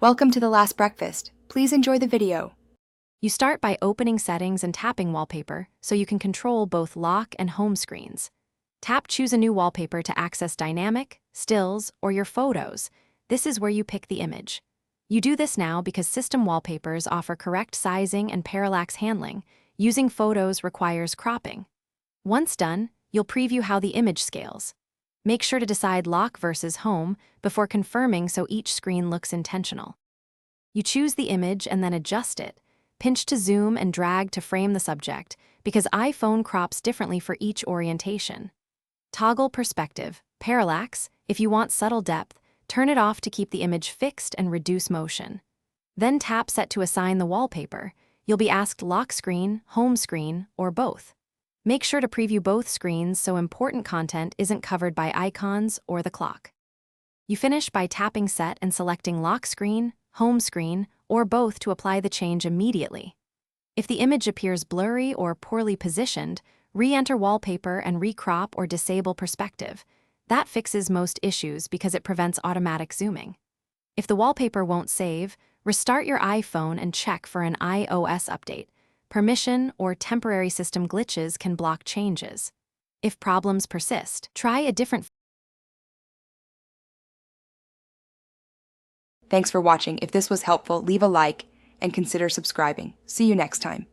Welcome to the last breakfast. Please enjoy the video. You start by opening settings and tapping wallpaper so you can control both lock and home screens. Tap Choose a new wallpaper to access dynamic, stills, or your photos. This is where you pick the image. You do this now because system wallpapers offer correct sizing and parallax handling. Using photos requires cropping. Once done, you'll preview how the image scales. Make sure to decide lock versus home before confirming so each screen looks intentional. You choose the image and then adjust it. Pinch to zoom and drag to frame the subject because iPhone crops differently for each orientation. Toggle perspective, parallax, if you want subtle depth, turn it off to keep the image fixed and reduce motion. Then tap Set to assign the wallpaper. You'll be asked lock screen, home screen, or both. Make sure to preview both screens so important content isn't covered by icons or the clock. You finish by tapping Set and selecting lock screen, home screen, or both to apply the change immediately. If the image appears blurry or poorly positioned, re-enter wallpaper and recrop or disable perspective. That fixes most issues because it prevents automatic zooming. If the wallpaper won't save, restart your iPhone and check for an iOS update. Permission or temporary system glitches can block changes. If problems persist, try a different. Thanks for watching. If this was helpful, leave a like and consider subscribing. See you next time.